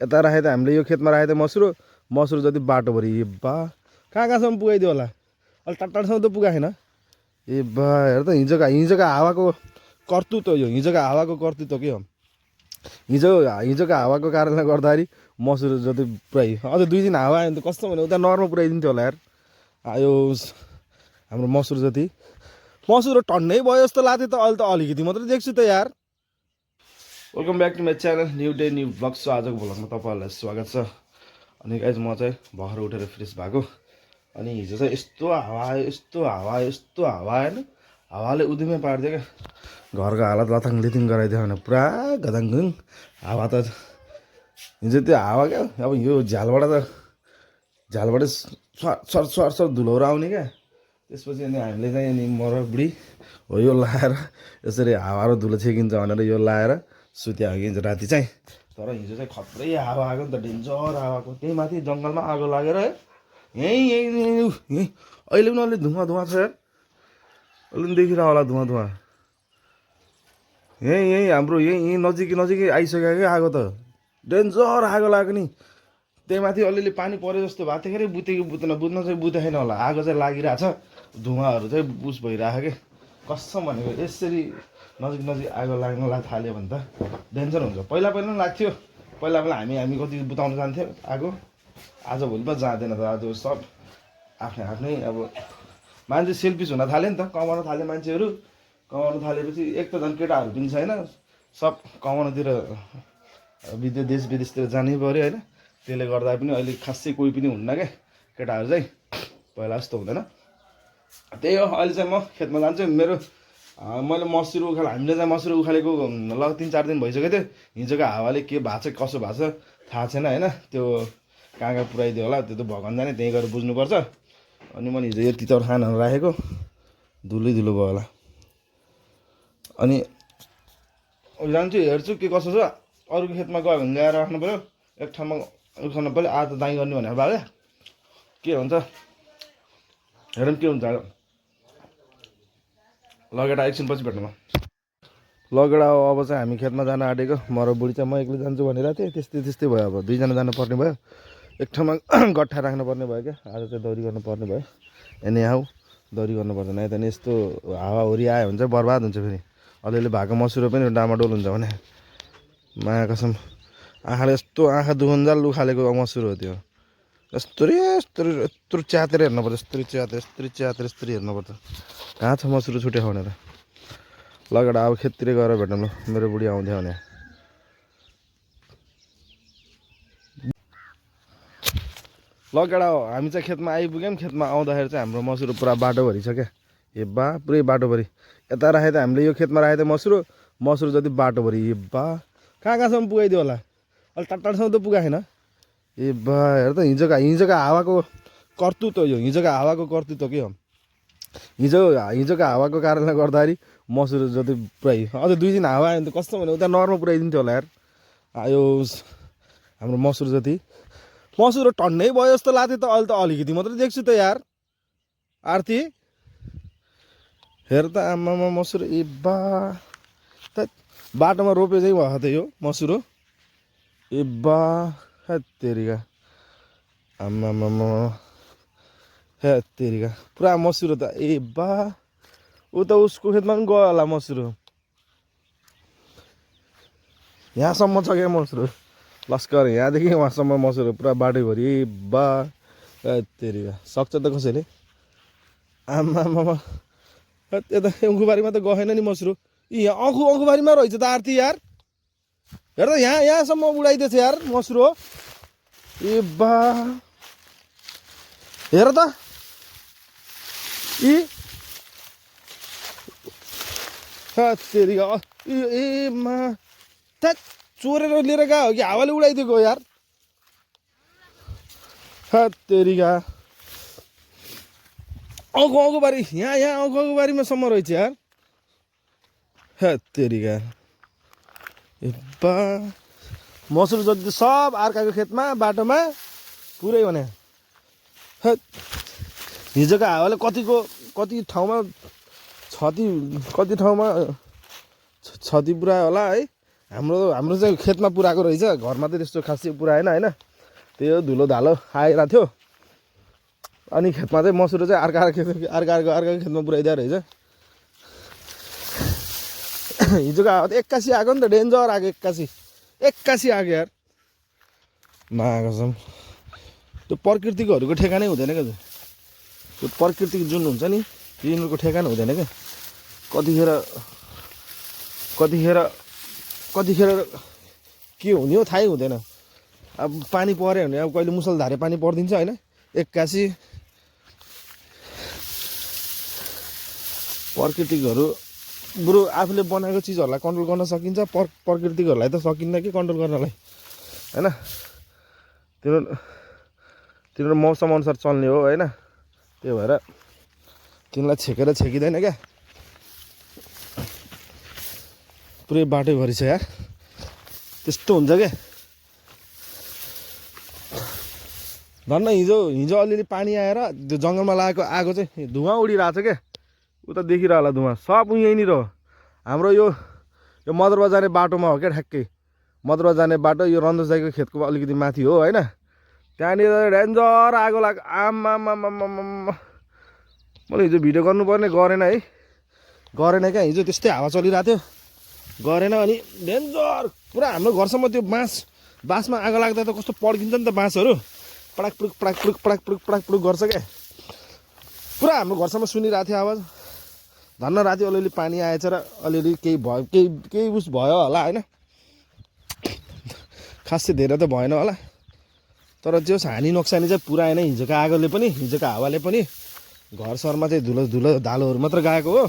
यता राखेँ त हामीले यो खेतमा राखेँ त मसुरो जति बाटोभरि ए बा कहाँसम्म पुगाइदियो होला अलि टाढासम्म त पुगाएन ए बा हेर त हिजोको हावाको कर्तुत्व यो हिजोको हावाको कर्तुत्व के हो हिजोको हावाको कारणले गर्दाखेरि मसुरो जति पुरै अझ 2 दिन हावा आयो भने त कस्तो भने उता नर्मल पुऱ्याइदिन्थ्यो होला यार आयो हाम्रो मसुरो टन्नै भयो जस्तो लाग्थ्यो त अहिले त अलिकति मात्रै देख्छु त यार। Welcome back to my channel new day new vlog. So आजको भ्लगमा तपाईँहरूलाई स्वागत छ। अनि गाइज म चाहिँ भर्खर उठेर फ्रेस भएको अनि हिजो चाहिँ यस्तो हावा होइन हावाले उदिमै पारिदियो क्या घरको हालत लथाङ लिथिङ गराइदियो भने पुरा गदाङगुङ हावा त हिजो त्यो हावा क्या अब यो झ्यालबाट सर धुलोहरू आउने क्या त्यसपछि अनि हामीले चाहिँ अनि म र बुढी हो यो लाएर यसरी हावा र धुलो छेकिन्छ भनेर यो लाएर सुत्या हो कि राति चाहिँ। तर हिजो चाहिँ खत्रै हावा आएको नि त डेन्जर हावाको त्यही माथि जङ्गलमा आगो लागेर यहीँ अहिले पनि अलि धुवा छ यार अहिले पनि देखिरह होला धुवा यहीँ हाम्रो यहीँ नजिकै आइसक्यो क्या आगो त डेन्जर आगो लाग्यो नि। त्यही माथि अलिअलि पानी परे जस्तो भएको थियो बुझ्यो कि बुझ्न चाहिँ बुझेन होला आगो चाहिँ लागिरहेछ धुवाहरू चाहिँ बुस भइरहेको के कसम भनेको यसरी नजिक आगो लाग्न थाल्यो भने त डेन्जर हुन्छ। पहिला पनि लाग्थ्यो पहिला हामी कति बुताउन जान्थ्यो आगो आजभोलि पो जाँदैन त आज सब आफ्नै अब मान्छे सेल्फिस हुन थाल्यो नि त कमाउन थाल्यो मान्छेहरू कमाउन थालेपछि एक त झन् केटाहरू पनि छैन सब कमाउनतिर देश विदेशतिर जानै पऱ्यो होइन त्यसले गर्दा पनि अहिले खासै कोही पनि हुन्न क्या केटाहरू चाहिँ पहिला जस्तो हुँदैन। त्यही हो अहिले चाहिँ म खेतमा जान्छु मैले हामीले चाहिँ मसुरो उखालेको लग 3-4 दिन भइसक्यो थियो। हिजोको हावाले के भएको छ कसो भएको छ थाहा छैन होइन त्यो कहाँ पुऱ्याइदियो होला त्यो त भगवान जाने त्यहीँ गएर बुझ्नुपर्छ। अनि मैले हिजो यो तितर खानाहरू राखेको धुलो भयो होला अनि जान्छु हेर्छु के कसो छ अरूको खेतमा गयो भने ल्याएर राख्नु पऱ्यो एक ठाउँमा उखाल्नु पऱ्यो आज त दाइँ गर्ने भनेर बाले के हुन्छ हेरौँ के हुन्छ लगेर एकछिनपछि भेट्नुमा लगेर अब चाहिँ हामी खेतमा जान आँटेको म र बुढी चाहिँ म एक्लै जान्छु भनेर थिएँ त्यस्तै भयो अब 2 जना जानुपर्ने भयो एक ठाउँमा गट्ठा राख्नुपर्ने भयो क्या आज चाहिँ दौरी गर्नुपर्ने भयो एनी हाउ दौरी गर्नुपर्छ नहीं त यस्तो हावाहुरी आयो भने चाहिँ बर्बाद हुन्छ फेरि अलिअलि भएको मसुरो पनि डामाडोल हुन्छ भने माया कसम आँखाले यस्तो आँखा दुखन्जाल उखालेको मसुरो हो त्यो यत्रो च्यातेर हेर्नुपर्छ यस्तरी हेर्नुपर्छ कहाँ छ मसुरो छुट्यो भनेर लगेर अब खेततिर गएर भेटौँ ल मेरो बुढी आउँथ्यो भने लगेर हामी चाहिँ खेतमा आइपुग्यौँ। खेतमा आउँदाखेरि चाहिँ हाम्रो मसुरो पुरा बाटोभरि छ क्या ए बा पुरै बाटोभरि यता राखेँ त हामीले यो खेतमा राखेँ त मसुरो जति बाटोभरि ए बा कहाँसम्म पुगाइदियो होला अलि टाढासम्म त पुगाएन ए बा हेर त हिजोको हावाको कर्तुत्व यो हिजोको हावाको कर्तुत्व के हो हिजोको हावाको कारणले गर्दाखेरि मसुरो जति पुरै अझ 2 दिन हावा आयो भने त कस्तो भने उता नर्मल पुऱ्याइदिन्थ्यो होला यार आयो हाम्रो मसुरो टन्नै भयो जस्तो लाग्थ्यो त अहिले त अलिकति मात्रै देख्छु त यार आरती हेर त आमामा मसुरो ए बा त बाटोमा रोपे चाहिँ भएको त यो मसुरो ए बा हेत्तेरिका आमामा हेत्तेरिका पुरा मसुरो त ए बा उता उसको खेतमा पनि गयो होला मसुरो यहाँसम्म छ क्या मसुरो लस्कर यहाँदेखि वहाँसम्म मसुरो पुरा बाटोभरि ए बा हेत्तेरिका सक्छ त कसैले आमामा यता अङ्खुबारीमा त गएन नि मसुरो यहाँ अङ्खुबारीमा रहेछ त आरती यार हेर त यहाँसम्म उडाइदिएछ यार मसुरो ए बा हेर त हेत्तेरिका ए मा चोरेर लिएर गयो कि हावाले उडाइदिएको यार हेत्तेरिका अङ्खुबारी यहाँ अङ्खुबारीमा सम्म रहेछ यार हेत्तेरिका ए बा मसुरो जति सब अर्काको खेतमा बाटोमा पुरै भने हिजोको हावाले कति ठाउँमा क्षति पुरा होला है हाम्रो चाहिँ खेतमा पुराएको रहेछ, घरमा त त्यस्तो खासै पुराएन होइन। त्यो धुलो धालो आइरहेको थियो, अनि खेतमा चाहिँ मसुरो चाहिँ अर्को खेतमा पुऱ्याइदिएको रहेछ। हिजोको हावा त एक्कासी आएको नि त, डेन्जर आएको, एक्कासी आएको यार मागसम। त्यो प्रकृतिकोहरूको ठेगानै हुँदैन क्या, त्यो प्रकृतिको जुन हुन्छ नि यिनीहरूको ठेगान हुँदैन क्या। कतिखेर के हुने हो थाहै हुँदैन। अब पानी पऱ्यो भने अब कहिले मुसलधारे पानी परिदिन्छ होइन, एक्कासी। प्रकृतिकहरू बरु आफूले बनाएको चिजहरूलाई कन्ट्रोल गर्न सकिन्छ, प्रकृतिकहरूलाई त सकिन्न कि कन्ट्रोल गर्नलाई होइन। तिनीहरू मौसम अनुसार चल्ने हो होइन, त्यही भएर तिनीलाई छेकेर छेकिँदैन क्या। पुरै बाटैभरि छ यार, त्यस्तो हुन्छ क्या। धन्न हिजो अलिअलि पानी आएर त्यो जङ्गलमा लागेको आगो चाहिँ धुवाँ उडिरहेको छ क्या, उता देखिरह होला धुवाँ सब यहीँनिर हो। हाम्रो यो मदरवा जाने बाटोमा हो क्या, ठ्याक्कै मदरवा जाने बाटो यो रन्दोज दाइको खेतको अलिकति माथि हो होइन। त्यहाँनिर डेन्जर आगो लाग्यो, आम्मामामामामा। मैले हिजो भिडियो गर्नुपर्ने गरेन है, गरेन क्या। हिजो त्यस्तै हावा चलिरहेको थियो, गरेन। अनि डेन्जर पुरा हाम्रो घरसम्म त्यो बाँसमा आगो लाग्दा त कस्तो पड्किन्छ नि त, बाँसहरू पडाक पुडुक गर्छ क्या। पुरा हाम्रो घरसम्म सुनिरहेको थियो आवाज। धन्न राति अलिअलि पानी आएछ र अलिअलि केही उस भयो होला होइन, खासै धेरै त भएन होला। तर त्यो हानि नोक्सानी चाहिँ पुरा नै हिजोको आगोले पनि, हिजोको हावाले पनि। घर सहरमा चाहिँ धुलो धालोहरू मात्र गएको हो,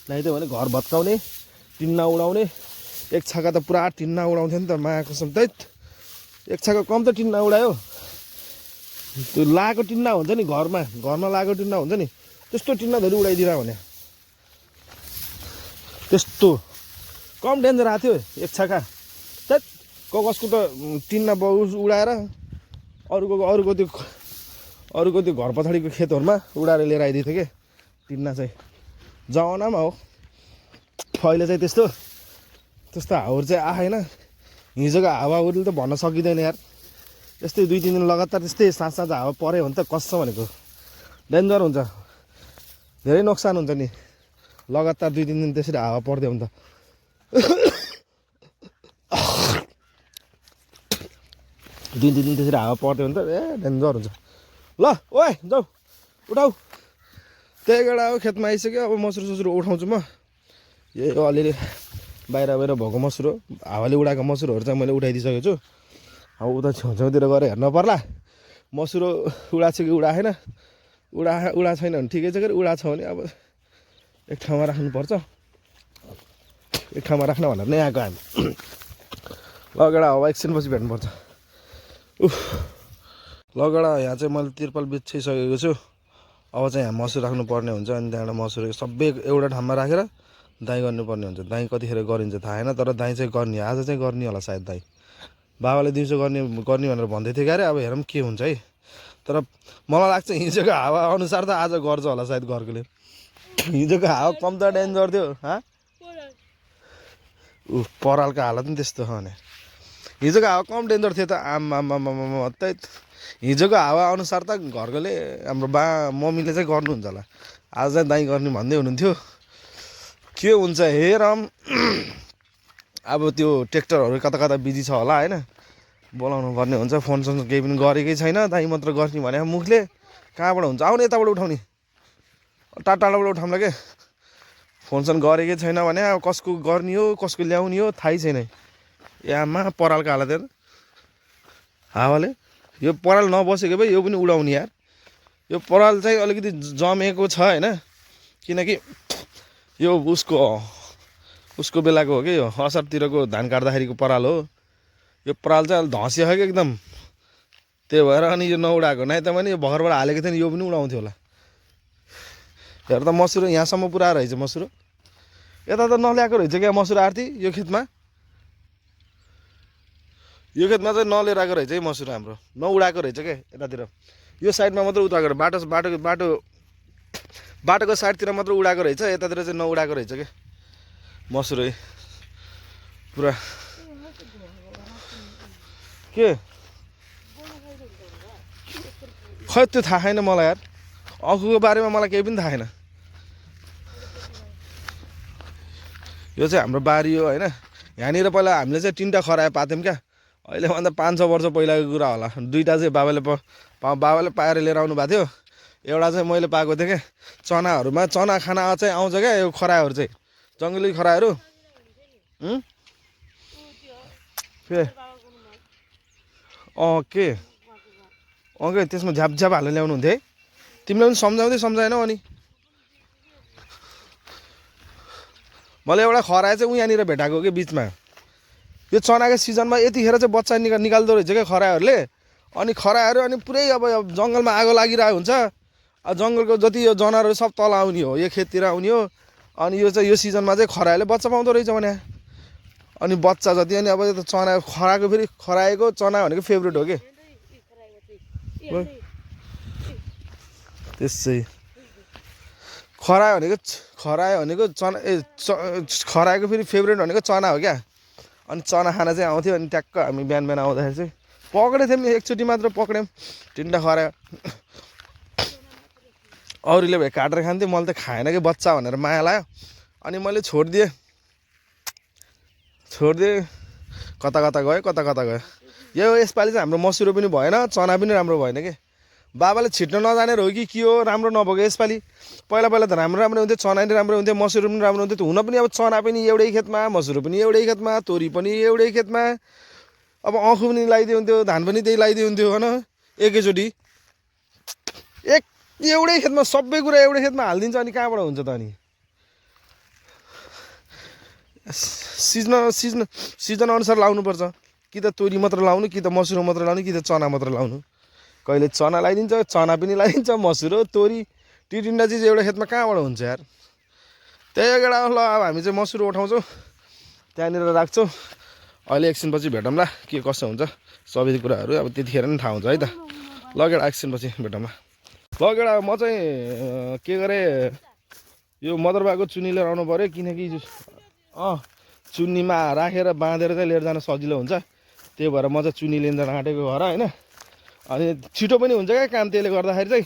नै त भने घर भत्काउने, टिन्ना उडाउने। एक छाका त पुरा टिन्ना उडाउँथ्यो नि त, माको कसम दैत। एक छाका कम त टिन्ना उडायो। त्यो लागेको टिन्ना हुन्छ नि, घरमा लागेको टिन्ना हुन्छ नि, त्यस्तो टिन्ना धरि उडाइदिएर भने त्यस्तो कम डेन्जर आएको थियो एक छाका। त्यत कसको त टिन्ना उडाएर अरूको त्यो घर पछाडिको खेतहरूमा उडाएर लिएर आइदिएको थियो क्या टिन्ना चाहिँ। जमानामा हो, अहिले चाहिँ त्यस्तो हावाहरू चाहिँ आएन। हिजोको हावाहरूले त भन्न सकिँदैन यार। यस्तै 2-3 दिन लगातार त्यस्तै साँझ हावा पऱ्यो भने त कस्तो भनेको डेन्जर हुन्छ, धेरै नोक्सान हुन्छ नि। लगातार 2-3 दिन त्यसरी हावा पर्दियो भने त 2-3 दिन त्यसरी हावा पर्दियो भने त डेन्जर हुन्छ। ल ओए जाऊ उठाऊ, त्यही गएर अब खेतमा आइसक्यो। अब मसुरो उठाउँछु म। यही हो अलिअलि बाहिर भएको मसुरो, हावाले उडाएको मसुरोहरू चाहिँ मैले उठाइदिइसकेको छु। अब उता छेउछाउतिर गएर हेर्न पर्ला मसुरो उडा छ कि उडाएन। उडा छैन भने ठिकै छ, कि उडा छ भने अब एक ठाउँमा राख्नुपर्छ। एक ठाउँमा राख्न भनेर नै आएको हामी। लगेर अब एकछिनपछि भेट्नुपर्छ। लगेर यहाँ चाहिँ मैले तिर्पाल बिछाइसकेको छु। अब चाहिँ यहाँ मसुरो राख्नुपर्ने हुन्छ, अनि त्यहाँबाट मसुरो सबै एउटा ठाउँमा राखेर दाइँ गर्नुपर्ने हुन्छ। दाइँ कतिखेर गरिन्छ थाहा छैन, तर दाइँ चाहिँ गर्ने, आज चाहिँ गर्ने होला सायद। दाइँ बाबाले दिउँसो गर्ने भनेर भन्दै थियो क्यारे। अब हेरौँ के हुन्छ है। तर मलाई लाग्छ हिजोको हावा अनुसार त आज गर्छ होला सायद घरकोले। हिजोको हावा कम त डेन्जर थियो। परालको हालत पनि त्यस्तो छ भने हिजोको हावा कम डेन्जर थियो त। आम्मामामामा त्यही हिजोको हावा अनुसार त घरकोले हाम्रो मम्मीले चाहिँ गर्नुहुन्छ होला। आज चाहिँ दाइँ गर्ने भन्दै हुनुहुन्थ्यो। के हुन्छ हेरौँ। अब त्यो ट्र्याक्टरहरू कता बिजी छ होला होइन, बोलाउनु पर्ने हुन्छ। फोनसोन केही पनि गरेकै छैन, दाइँ मात्र गर्ने भने मुखले। कहाँबाट हुन्छ, आउने यताबाट उठाउने, टाढाबाट उठाउँला के। फोनसोन गरेकै छैन भने अब कसको गर्ने हो कसको ल्याउने हो थाहै छैन। आमा परालको हालत हेर हावाले। यो पराल नबसेको भए यो पनि उडाउने यार। यो पराल चाहिँ अलिकति जमेको छ होइन, किनकि यो उसको बेलाको हो कि, यो असारतिरको धान काट्दाखेरिको पराल हो। यो पराल चाहिँ अलि धसियो कि एकदम, त्यही भएर अनि यो नउडाएको। नै त भने यो भर्खरबाट हालेको थियो नि, यो पनि उडाउँथ्यो होला। हेर त मसुरो यहाँसम्म पुरा रहेछ मसुरो। यता त नल्याएको रहेछ क्या मसुरो आरती। यो खेतमा चाहिँ नलिएर आएको रहेछ है मसुरो हाम्रो, नउडाएको रहेछ क्या यतातिर। यो साइडमा मात्र उडाएको, बाटोको साइडतिर मात्र उडाएको रहेछ, यतातिर चाहिँ नउडाएको रहेछ क्या मसुरो। पुरा के खै त्यो थाहा छैन मलाई यार अखुको बारेमा मलाई केही पनि थाहा छैन यो चाहिँ हाम्रो बारी हो होइन यहाँनिर पहिला हामीले चाहिँ 3टा खरायो पाथ्यौँ क्या अहिले भन्दा 500 वर्ष पहिलाको कुरा होला 2टा चाहिँ बाबाले पाएर लिएर आउनु भएको थियो एउटा चाहिँ मैले पाएको थिएँ क्या चनाहरूमा चना खाना चाहिँ आउँछ क्या यो खरायोहरू चाहिँ जङ्गली खरायोहरू के के त्यसमा झ्याप हालेर ल्याउनु हुन्थ्यो है तिमीलाई पनि सम्झाएनौ अनि मैले एउटा खरायो चाहिँ यहाँनिर भेटाएको कि बिचमा यो चनाको सिजनमा यतिखेर चाहिँ बच्चा निकाल्दो रहेछ क्या खरायोहरूले अनि खरायोहरू अनि पुरै अब जङ्गलमा आगो लागिरहेको हुन्छ जङ्गलको जति यो जनावरहरू सब तल आउने हो यो खेततिर आउने हो अनि यो चाहिँ यो सिजनमा चाहिँ खरायोले बच्चा पाउँदो रहेछ भने अनि बच्चा जति अनि अब यो चना खरायोको चना भनेको फेभरेट हो कि त्यसै खरायो भनेको चना खरायोको फेरि फेभरेट भनेको चना हो क्या अनि चना खाना चाहिँ आउँथ्यो अनि ट्याक्क हामी बिहान आउँदाखेरि चाहिँ पक्रेको थियौँ एकचोटि मात्र पक्र्यौँ 3टा खरायो अरूले भए काटेर खान्थ्यो मैले त खाएन कि बच्चा भनेर माया लाग्यो अनि मैले छोडिदिएँ कता गयो यसपालि चाहिँ हाम्रो मसुरो पनि भएन चना पनि राम्रो भएन कि बाबाले छिट्न नजानेर हो कि के हो राम्रो नभएको यसपालि पहिला त राम्रो हुन्थ्यो चना पनि राम्रो हुन्थ्यो मसुरो पनि राम्रो हुन्थ्यो हुन पनि अब चना पनि एउटै खेतमा मसुरो पनि एउटै खेतमा तोरी पनि एउटै खेतमा अब अँखु पनि लगाइदियो हुन्थ्यो धान पनि त्यही लगाइदियो हुन्थ्यो होइन एकैचोटि एउटै खेतमा सबै कुरा एउटै खेतमा हालिदिन्छ अनि कहाँबाट हुन्छ त अनि सिजन अनुसार लाउनुपर्छ कि त तोरी मात्र लाउनु कि त मसुरो मात्र लाउनु कि त चना मात्र लाउनु कहिले चना लगाइदिन्छ चना पनि लगाइदिन्छ मसुरो तोरी ती 3टा चिज एउटा खेतमा कहाँबाट हुन्छ यार त्यही एउटा ल अब हामी चाहिँ मसुरो उठाउँछौँ त्यहाँनिर राख्छौँ अहिले एकछिनपछि भेटौँला के कसो हुन्छ सबै कुराहरू अब त्यतिखेर नि थाहा हुन्छ है त लगेर एकछिनपछि भेटौँला लगेर म चाहिँ के गरेँ यो मदरबाको चुन्नी लिएर आउनु पऱ्यो किनकि चुन्नीमा राखेर बाँधेर चाहिँ लिएर जान सजिलो हुन्छ त्यही भएर म चाहिँ चुन्नी लिएर जान आँटेको घर होइन अनि छिटो पनि हुन्छ क्या काम त्यसले गर्दाखेरि चाहिँ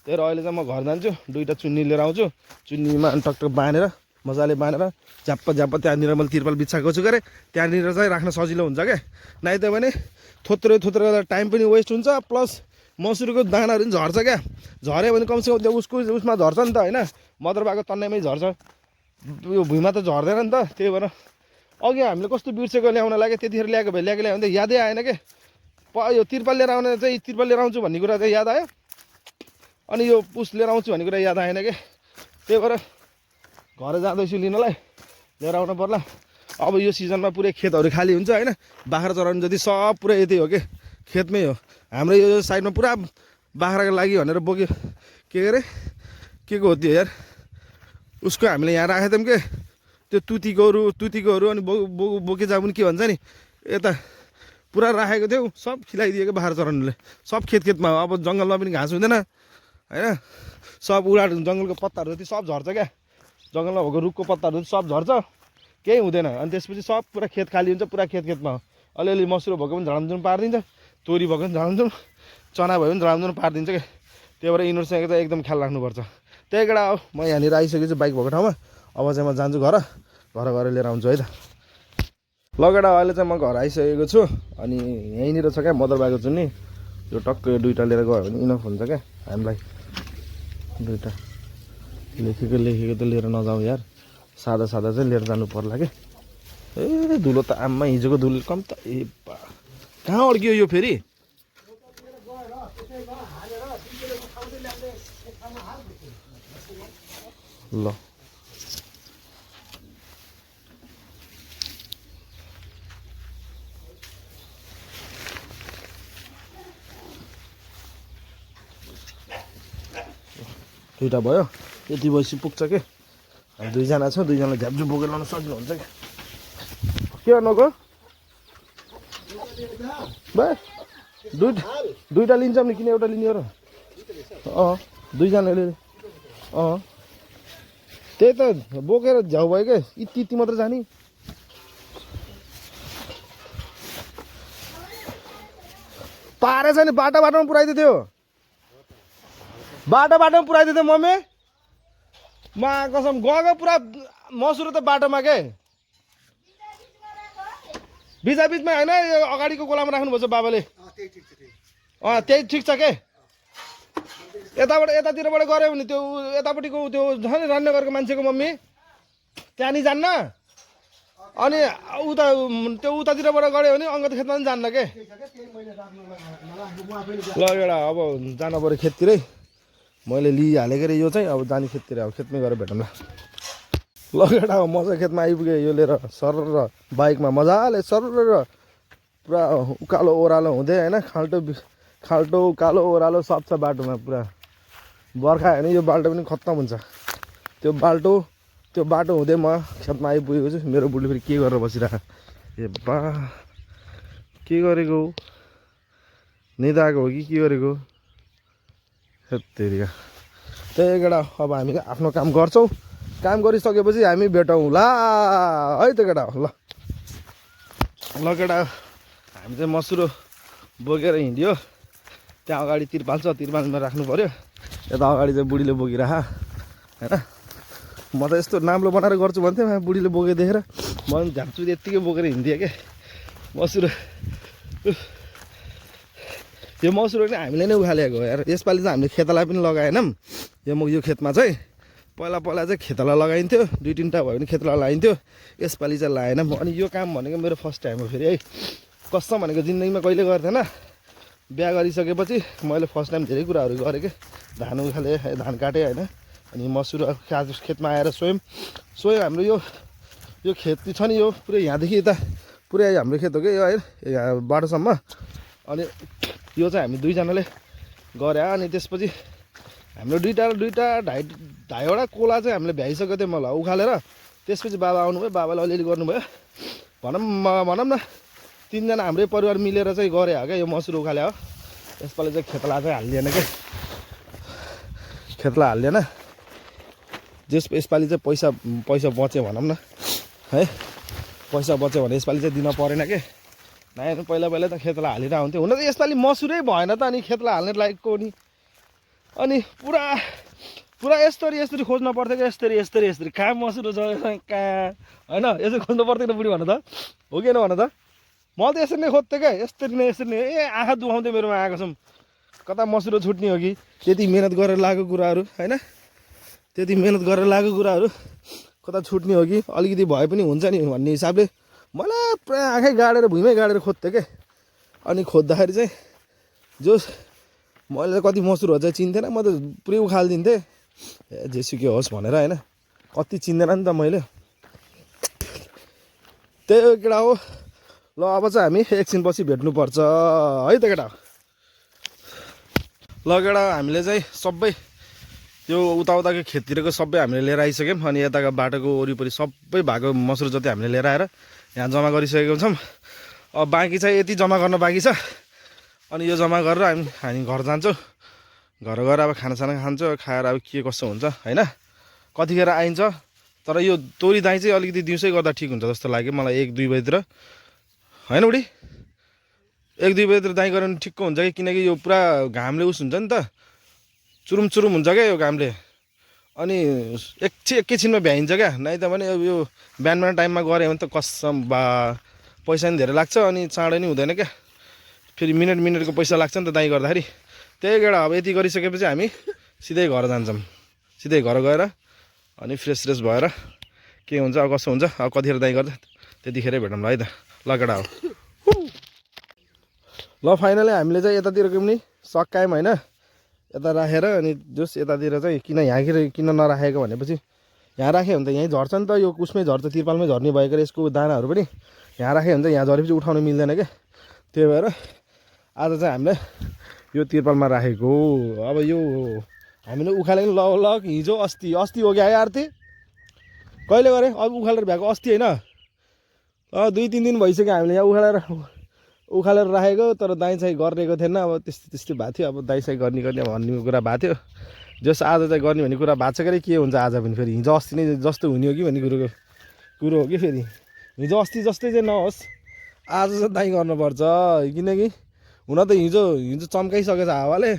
त्यही भएर अहिले चाहिँ म घर जान्छु 2टा चुन्नी लिएर आउँछु चुन्नीमा टकटक बाँधेर मजाले बाँधेर झ्याप्प त्यहाँनिर मैले तिरपाल बिछाएको छु गरे त्यहाँनिर चाहिँ राख्न सजिलो हुन्छ क्या नाइ त भने थोत्रो टाइम पनि वेस्ट हुन्छ प्लस मसुरको दानाहरू पनि झर्छ क्या झऱ्यो भने कमसेकम त्यो उसमा झर्छ नि त होइन मदरबाको तन्नेमै झर्छ यो भुइँमा त झर्दैन नि त त्यही भएर अघि हामीले कस्तो बिर्सेको ल्याउन लाग्यो त्यतिखेर ल्याएको भए ल्याएको भने त यादै आएन के यो तिरपाल लिएर आउने चाहिँ तिरपाल लिएर आउँछु भन्ने कुरा चाहिँ याद आयो अनि यो पुस लिएर आउँछु भन्ने कुरा याद आएन के त्यही भएर घर जाँदैछु लिनलाई लिएर आउनु पर्ला अब यो सिजनमा पुरै खेतहरू खाली हुन्छ होइन बाख्रा चराउनु जति सब पुरै यतै हो कि खेतमै हो हाम्रो यो साइडमा पुरा बाख्राको लागि भनेर बोक्यो के अरे के को हो त्यो यार उसको हामीले यहाँ राखेको थियौँ के त्यो तुतीकोहरू अनि बोके जा पनि के भन्छ नि यता पुरा राखेको थियौँ सब खिलाइदिएको बाख्रा चराउनुले सब खेतमा हो अब जङ्गलमा पनि घाँस हुँदैन होइन सब उडाट जङ्गलको पत्ताहरू जति सब झर्छ क्या जङ्गलमा भएको रुखको पत्ताहरू सब झर्छ केही हुँदैन अनि त्यसपछि सब पुरा खेत खाली हुन्छ पुरा खेतमा हो अलिअलि मसुरो भएको पनि झडामझुम पारिदिन्छ तोरी भएको पनि झडामझुम चना भयो भने झडामझुम पारिदिन्छ क्या त्यही भएर यिनीहरूसँग चाहिँ एकदम ख्याल राख्नुपर्छ त्यही केटा हो म यहाँनिर आइसकेछु बाइक भएको ठाउँमा अब चाहिँ म जान्छु घर गएर लिएर आउँछु है त लगेडा अहिले चाहिँ म घर आइसकेको छु अनि यहीँनिर छ क्या मदरबाको चुन्नी यो टक्क 2टा लिएर गयो भने इनफ हुन्छ क्या हामीलाई 2टा लेखेको त लिएर नजाउँ यार सादा चाहिँ लिएर जानु पर्ला कि ए धुलो त आम्मा हिजोको धुलो कम त ए कहाँ अड्कियो यो फेरि ल दुईटा भयो यति भएपछि पुग्छ के हामी 2जना छ 2जनालाई झ्याप्झु बोकेर लाउन सजिलो हुन्छ के गर्नुको भाइ दुईटा लिन्छौँ नि किन एउटा लिने हो र 2जनाले त्यही त बोकेर झ्याउ भयो क्या यति मात्र जाने पारेछ नि बाटोमा पुऱ्याइदियो बाटोमा पुऱ्याइदियो मम्मी म कसम गएको पुरा मसुरो त बाटोमा के बिचमा होइन यो अगाडिको गोलामा राख्नुपर्छ बाबाले त्यही ठिक छ के यताबाट यतातिरबाट गऱ्यो भने त्यो यतापट्टिको त्यो छ नि राजनगरको मान्छेको मम्मी त्यहाँ नि जान्न अनि उता त्यो उतातिरबाट गऱ्यो भने अङ्गत खेतमा पनि जान्न के ल एउटा अब जानु पऱ्यो खेततिरै मैले लिइहालेको रे यो चाहिँ अब जाने खेततिर अब खेतमै गएर भेटौँ ल एउटा मजा खेतमा आइपुगेँ यो लिएर सर र बाइकमा मजाले सर र पुरा उकालो ओह्रालो हुँदै होइन खाल्टो उकालो ओह्रालो सब छ बाटोमा पुरा बर्खा होइन यो बाटो पनि खत्तम हुन्छ त्यो बाटो हुँदै म खेतमा आइपुगेको छु मेरो बुढीले फेरि के गरेर बसिरहेको ए बा के गरेको निदा आएको हो कि के गरेको हेत्तेरिका त्यही केटा अब हामीले आफ्नो काम गर्छौँ काम गरिसकेपछि हामी भेटौँ ल है त केटा ल केटा हामी चाहिँ मसुरो बोकेर हिँड्यो त्यहाँ अगाडि तिरपाल छ तिरपालमा राख्नु पऱ्यो यता अगाडि चाहिँ बुढीले बोकिरह होइन म त यस्तो नाम्लो बनाएर गर्छु भन्थेँ बुढीले बोके देखेर म पनि झाप्छु यत्तिकै बोकेर हिँड्थेँ क्या मसुरो यो मसुरो नै हामीले नै उखालेको हो यार यसपालि चाहिँ हामीले खेताला पनि लगाएनौँ यो खेतमा चाहिँ पहिला चाहिँ खेताला लगाइन्थ्यो 2-3 टा भयो भने खेताला लगाइन्थ्यो यसपालि चाहिँ लगाएनौँ अनि यो काम भनेको मेरो फर्स्ट टाइम हो फेरि है कसम भनेको जिन्दगीमा कहिले गर्थेन बिहा गरिसकेपछि मैले फर्स्ट टाइम धेरै कुराहरू गरेँ कि धान उखालेँ धान काटेँ होइन अनि मसुरो खेतमा आएर स्वयं हाम्रो यो खेत छ नि यो पुरै यहाँदेखि यता पुरै हाम्रो खेत हो कि यो है यहाँ बाटोसम्म अनि यो चाहिँ हामी दुईजनाले गरे अनि त्यसपछि हाम्रो दुईवटा ढाईवटा कोला चाहिँ हामीले भ्याइसकेको थियो मलाई उखालेर त्यसपछि बाबा आउनुभयो बाबाले अलिअलि गर्नुभयो भनौँ न 3 जना हाम्रै परिवार मिलेर चाहिँ गरे हो क्या यो मसुरो उखाले हो यसपालि चाहिँ खेतला चाहिँ हालिदिएन क्या खेतला हालिदिएन यसपालि चाहिँ पैसा बच्यो भनौँ न है पैसा बच्यो भने यसपालि चाहिँ दिन परेन के नयाँ पहिला त खेतला हालेर हुन्थ्यो हुन त यसपालि मसुरै भएन त अनि खेतला हाल्ने लायकको नि अनि पुरा यस्तरी खोज्नु पर्थ्यो क्या यस्तरी कहाँ मसुरो छ कहाँ होइन यसरी खोज्नु पर्थ्यो बुढी भन त हो कि भन त मैले त यसरी नै खोज्थेँ क्या यसरी नै ए आँखा दुखाउँथ्यो मेरोमा आएको छौँ कता मसुरो छुट्ने हो कि त्यति मिहिनेत गरेर लागेको कुराहरू होइन त्यति मिहिनेत गरेर लागेको कुराहरू कता छुट्ने हो कि अलिकति भए पनि हुन्छ नि भन्ने हिसाबले मलाई पुरा आँखै गाडेर भुइँमै गाडेर खोज्थेँ क्या अनि खोज्दाखेरि चाहिँ मैले कति मसुरोहरू चाहिँ चिन्थेन म त पुरै उखालिदिन्थेँ जेसुकै होस् भनेर होइन कति चिन्दैन नि त मैले त्यही केटा हो ल अब चाहिँ हामी एकछिनपछि भेट्नुपर्छ है त केटा ल केटा हामीले चाहिँ सबै यो उताको खेततिरको सबै हामीले लिएर आइसक्यौँ अनि यताको बाटोको वरिपरि सबै भएको मसुरो जति हामीले लिएर आएर यहाँ जम्मा गरिसकेको छौँ अब बाँकी चाहिँ यति जम्मा गर्न बाँकी छ अनि यो जम्मा गरेर हामी घर जान्छौँ घर गएर अब खानासाना खान्छौँ खाएर अब के कसो हुन्छ होइन कतिखेर आइन्छ तर यो तोरी दाइँ चाहिँ अलिकति दिउँसै गर्दा ठिक हुन्छ जस्तो लाग्यो मलाई 1-2 बजीतिर होइन बुढी 1-2 बजीतिर दाइँ गऱ्यो भने ठिक्क हुन्छ कि किनकि यो पुरा घामले उस हुन्छ नि त चुरुम हुन्छ क्या यो घामले अनि एकैछिनमा भ्याइन्छ क्या नै त भने यो बिहान टाइममा गऱ्यो भने त कसम बा पैसा पनि धेरै लाग्छ अनि चाँडै नि हुँदैन क्या फेरि मिनटको पैसा लाग्छ नि त दाइँ गर्दाखेरि त्यही केटा अब यति गरिसकेपछि हामी सिधै घर जान्छौँ सिधै घर गएर अनि फ्रेस भएर के हुन्छ अब कसो हुन्छ अब कतिखेर दाइँ गर्दा त्यतिखेरै भेटौँ ल है त ल केटा हो ल फाइनली हामीले चाहिँ यतातिरको पनि सकायौँ होइन यता राखेर अनि जस यतातिर चाहिँ किन नराखेको भनेपछि यहाँ राख्यो भने त यहीँ झर्छ नि त यो उसमै झर्छ तिरपालमै झर्ने भएको यसको दानाहरू पनि यहाँ राख्यो भने त यहाँ झरेपछि उठाउनु मिल्दैन क्या त्यही भएर आज चाहिँ हामीले यो तिरपालमा राखेको अब यो हामीले उखालेको लग हिजो अस्ति हो क्या आरती कहिले गरेँ अब उखालेर भ्याएको अस्ति होइन 2-3 दिन भइसक्यो हामीले यहाँ उखालेर राखेको तर दाइँ गरेको थिएन अब त्यस्तै भएको थियो अब दाइँ गर्ने भन्ने कुरा भएको थियो जस आज चाहिँ गर्ने भन्ने कुरा भएको छ के हुन्छ आज पनि फेरि हिजो अस्ति नै जस्तो हुने हो कि भन्ने कुरो हो कि फेरि हिजो अस्ति जस्तै चाहिँ नहोस् आज चाहिँ दाइँ गर्नुपर्छ किनकि हुन त हिजो चम्काइसकेछ हावाले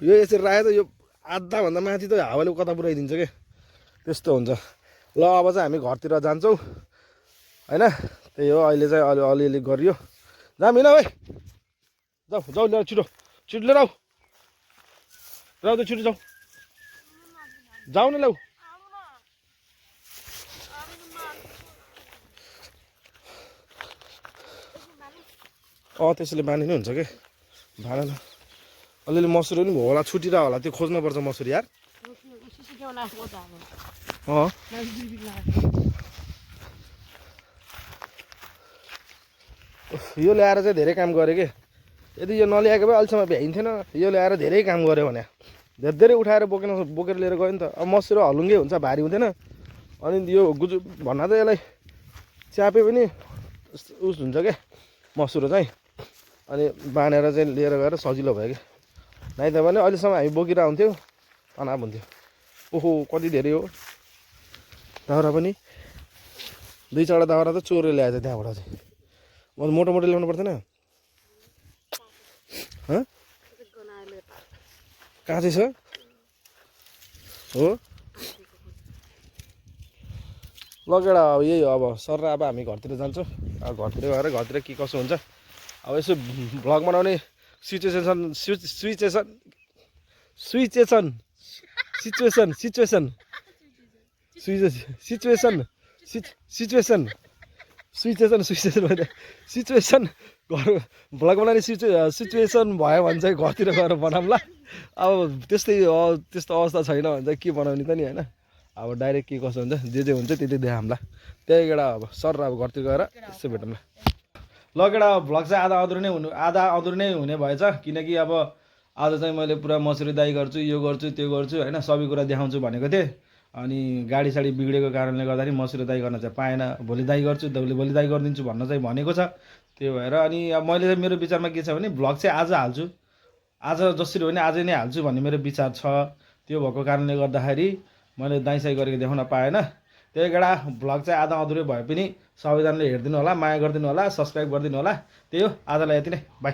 यो यसरी राखेको त यो आधाभन्दा माथि त हावाले कता पुऱ्याइदिन्छ के त्यस्तो हुन्छ ल अब चाहिँ हामी घरतिर जान्छौँ होइन त्यही हो अहिले चाहिँ अलिअलि गरियो जाऊँ हिँड भाइ जाऊ लिएर छिटो लिएर आऊ त छिटो जाऊ न ल्याऊ त्यसैले बाँधिनु हुन्छ कि भाँडा अलिअलि मसुरी पनि होला छुटिरह होला त्यो खोज्नुपर्छ मसुरी यार यो ल्याएर चाहिँ धेरै काम गऱ्यो कि यदि यो नल्याएको भए अहिलेसम्म भ्याइन्थेन यो ल्याएर धेरै काम गऱ्यो भने धेरै उठाएर बोकेर लिएर गयो नि त अब मसुरी हलुङ्गे हुन्छ भारी हुँदैन अनि यो गुजु भन्दा त यसलाई च्यापे पनि उस हुन्छ क्या मसुरो चाहिँ अनि बाँधेर चाहिँ लिएर गएर सजिलो भयो कि नाइ त भने अहिलेसम्म हामी बोकेर आउँथ्यौँ तनाव हुन्थ्यो ओहो कति धेरै हो दाउरा पनि 2-4 दाउरा त चोरेर ल्याएछ त्यहाँबाट चाहिँ मोटो ल्याउनु पर्दैन कहाँ चाहिँ छ हो लगेडा अब यही हो अब सर अब हामी घरतिर जान्छौँ अब घरतिर गएर घरतिर के कसो हुन्छ अब यसो भ्लग बनाउने सिचुएसन घर भ्लग बनाउने सिचुएसन भयो भने चाहिँ घरतिर गएर बनाउँला अब त्यस्तो अवस्था छैन भने चाहिँ के बनाउने त नि होइन अब डाइरेक्ट के कसो हुन्छ जे हुन्छ त्यति देखाउँला त्यही केटा अब सर अब घरतिर गएर यसो भेटौँला ल केटा भ्लग चाहिँ आधा अधुरो नै हुने भएछ किनकि अब आज चाहिँ मैले पुरा मसुरी दाइ गर्छु यो गर्छु त्यो गर्छु होइन सबै कुरा देखाउँछु भनेको थिएँ अनि गाडी साडी बिग्रेको कारणले गर्दाखेरि मसुरी दाइ गर्न चाहिँ पाएन भोलि दाइ गर्छु भोलि दाइ गरिदिन्छु भन्न चाहिँ भनेको छ त्यो भएर अनि अब मैले चाहिँ मेरो विचारमा के छ भने भ्लग चाहिँ आज हाल्छु आज जसरी भने आजै नै हाल्छु भन्ने मेरो विचार छ त्यो भएको कारणले गर्दाखेरि मैले दाइसाइ गरेको देखाउन पाएन त्यही केटा भ्लग चाहिँ आधा अधुरै भए पनि सबैजनाले हेरिदिनु होला माया गरिदिनु होला सब्सक्राइब गरिदिनु होला त्यही हो आजलाई यति नै बाई